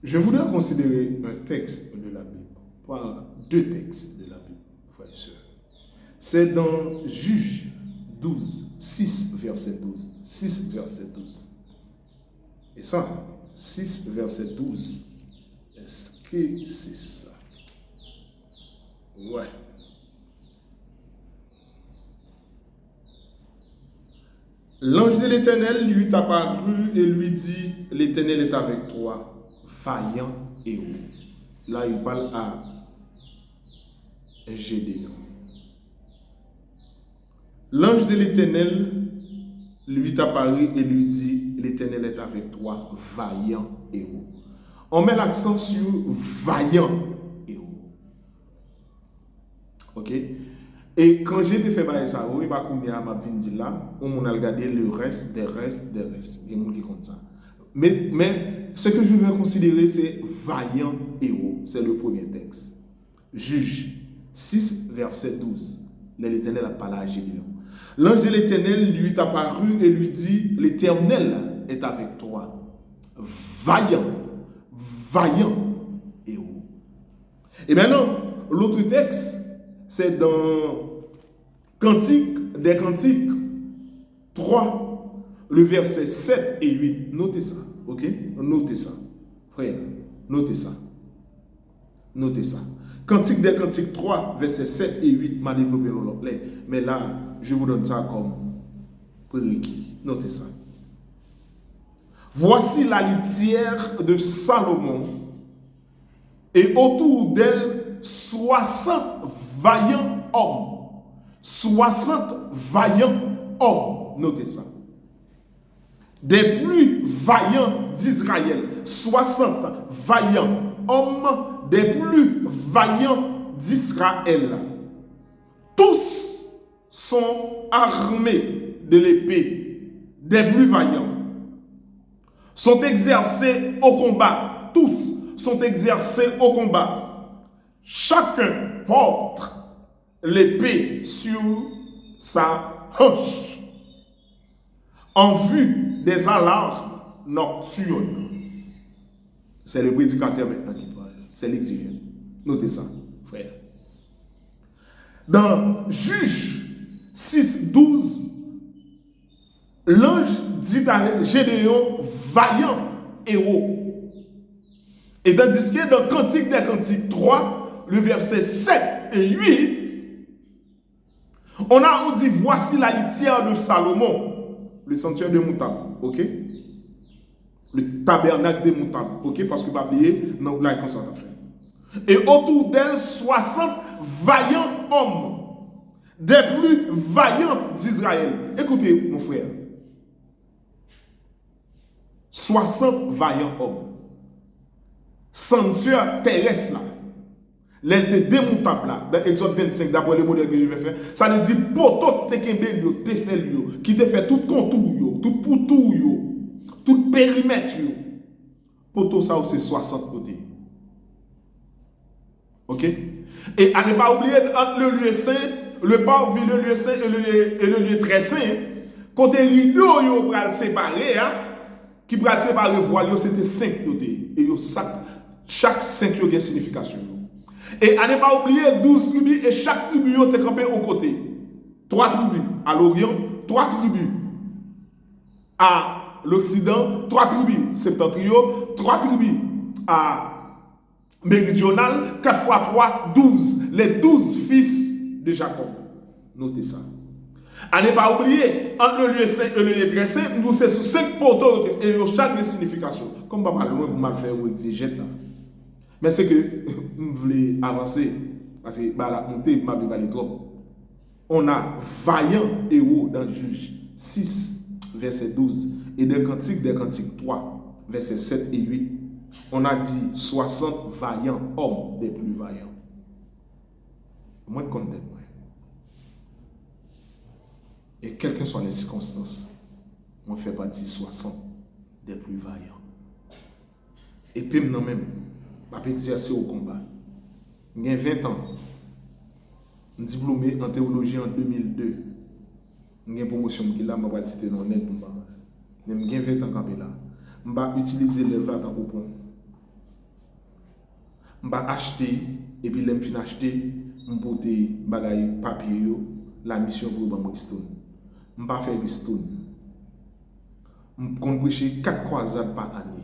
Je voudrais considérer un texte de la Bible, pas deux textes de la Bible, frères et sœurs. C'est dans Juge 12, 6, verset 12. 6, verset 12. Et ça, 6, verset 12, est-ce que c'est ça? Ouais. L'ange de l'Éternel lui est apparu et lui dit, l'Éternel est avec toi, vaillant héros. Là, il parle à Gédéon. L'ange de l'Éternel lui est apparu et lui dit, l'Éternel est avec toi, vaillant héros. On met l'accent sur vaillant héros. Ok? Et quand j'ai fait ça, oui, bah, qu'on a ma dit là, on a regardé le reste des restes. Il y a des gens qui comptent ça. Mais ce que je veux considérer, c'est vaillant héros. C'est le premier texte. Juge 6, verset 12. L'Éternel a parlé à Gédéon. L'ange de l'Éternel lui est apparu et lui dit, l'Éternel est avec toi. Vaillant héros. Et maintenant, l'autre texte, c'est dans Cantique des Cantiques 3, le verset 7 et 8. Notez ça, ok? Notez ça. Frère, notez ça. Notez ça. Cantique des Cantiques 3, verset 7 et 8, m'a développé dans l'anglais. Mais là, je vous donne ça comme prérequis. Notez ça. Voici la litière de Salomon, et autour d'elle 60 vaillants hommes. 60 vaillants hommes. Notez ça. Des plus vaillants d'Israël. 60 vaillants hommes des plus vaillants d'Israël. Tous sont armés de l'épée. Des plus vaillants. Sont exercés au combat. Tous sont exercés au combat. Chacun porte l'épée sur sa hanche en vue des alarmes nocturnes. C'est le prédicateur maintenant qui parle. C'est l'exilien. Notez ça, frère. Dans Juge 6, 12, l'ange dit à Gédéon, vaillant héros. Et tandis que dans Cantique des Cantiques 3, le verset 7 et 8, on dit, voici la litière de Salomon, le sanctuaire de Moutab, ok? Le tabernacle de Moutab, ok? Parce que vous oubliez, non, là, il consente à faire. Et autour d'elle, 60 vaillants hommes, des plus vaillants d'Israël. Écoutez, mon frère. 60 vaillants hommes. Sanctuaire terrestre là. L'elle démontable là. Dans Exode 25, d'après le modèle que je vais faire, ça nous dit poto te kembe yo, te fait yo, qui te fait tout contour yo, tout poutou yo, tout périmètre yo. Poto ça c'est 60 côtés. Ok? Et à ne pas oublier entre le lieu saint, le parvis, le lieu saint et le lieu très saint, côté rideau yo pral séparer, hein? Qui pral séparer voile, c'était 5 côtés. Et yo chaque 5 yo a une signification. Et à ne pas oublier 12 tribus et chaque tribu est campé au côté. 3 tribus à l'Orient, 3 tribus à l'Occident, 3 tribus septentrions, 3 tribus à méridional, 4 fois 3, 12. Les 12 fils de Jacob. Notez ça. À ne pas oublier, entre le lieu saint et le lieu très saint, nous sommes sur 5 poteaux et chaque des significations. Comme pas loin pour mal faire ou exigène là. Mais c'est que nous voulons avancer, parce que la montée m'a valé trop. On a vaillant héros dans Juge 6, verset 12, et dans Cantique des Cantiques 3, verset 7 et 8. On a dit 60 vaillants hommes des plus vaillants. Moi, je connais moi. Et quelles que soient les circonstances, on fait partie 60 des plus vaillants. Et puis maintenant même, je vais exercer au combat. J'ai 20 ans. Je suis diplômé en théologie en 2002. J'ai une promotion qui est là, je vais citer dans le net. J'ai 20 ans quand là. Je vais utiliser les là dans le point. m'a acheté et puis l'aime fin acheter m'porter bagay papier yo la mission pour ban Bristol m'pa faire Bristol m'kon prêcher 4 croisades par année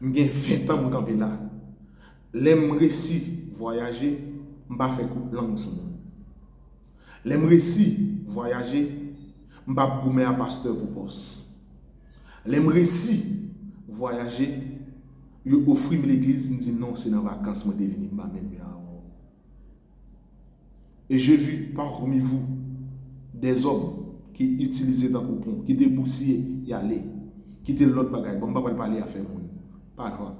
m'gen 20 ans m'camper là l'aime réussi voyager m'pa faire coupe langue son l'aime réussi voyager m'pa goumer à pasteur pour poste l'aime réussi voyager yo offrir l'église me dit non c'est dans vacances moi devenu pas même. Et j'ai vu parmi vous des hommes qui utilisaient dans le coupon, qui déboussier y aller, qui étaient l'autre bagaille. Bon, on va pas parler à faire monde. Pas grave.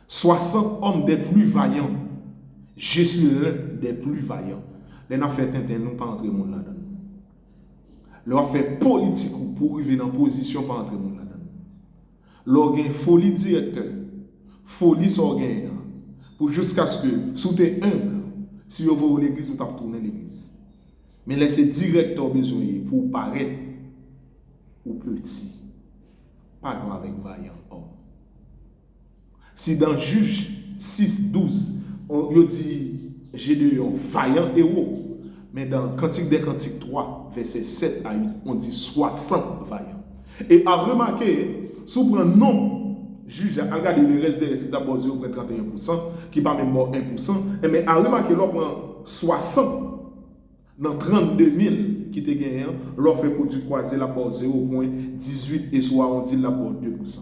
60 hommes des plus vaillants. Je suis l'un des plus vaillants. Les n'a fait Tintin, nous pas entrer monde là-dedans. Leur fait politique pour arriver dans position pas entrer monde là-dedans. Leur gain folie directeur, folie sorgain pour jusqu'à ce que sous tes humble, si vous voulez l'église, vous avez tourné l'église. Mais laissez directeur besoin pour paraître ou petit. Pas grave avec vaillant homme. Si dans Juge 6, 12, on dit j'ai de vaillant héros. Mais dans Cantique des Cantiques 3, verset 7 à 8, on dit 60 vaillants. Et à remarquer, si vous prenez non, juge, regardez le reste des résultats basés au 31%, qui pas même 1%, mais à remarquer, l'on prend 60 dans 32 000 qui étaient gagnants, l'on fait produit croisé la base 0,18 et soit on dit la base 2%.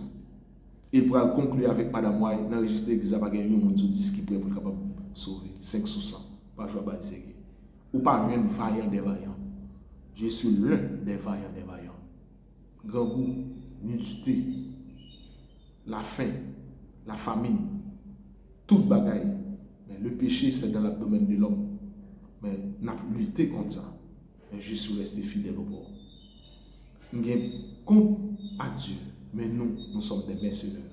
Il pourra conclure avec Madame White, dans le registre d'église, il n'y a pas gagné un monde sur 10 qui pourrait être capable de sauver 5 sous 100. Pas jouer à sérieux. Ou pas un vaillant des vaillants. Je suis l'un des vaillants des vaillants. Grand goût, nudité, la faim, la famine, toute bagaille. Mais le péché, c'est dans l'abdomen de l'homme. Mais n'a lutté contre ça. Mais je suis resté fidèle au bord. Nous avons compte à Dieu, mais nous sommes des mercenaires.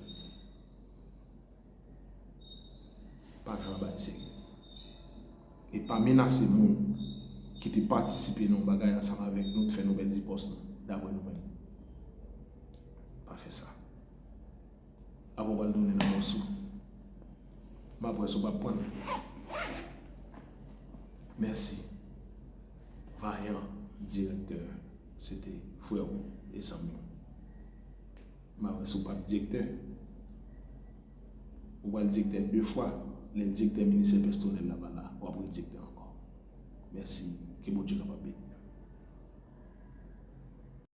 Pas grave, c'est. Et pas menacer les gens qui te participent dans le bagage ensemble avec nous, de faire nos belles postes d'après nous-mêmes. Pas faire ça. Avant, on va le donner dans mon sou. Mais après, on va prendre. Merci. Vaillant directeur, c'était Frère et Samuel. Mais après, on va directeur. On va le directeur 2 fois. Le directeur ministère personnel là-bas, là. On va le directeur encore. Merci. Que bon Dieu capable.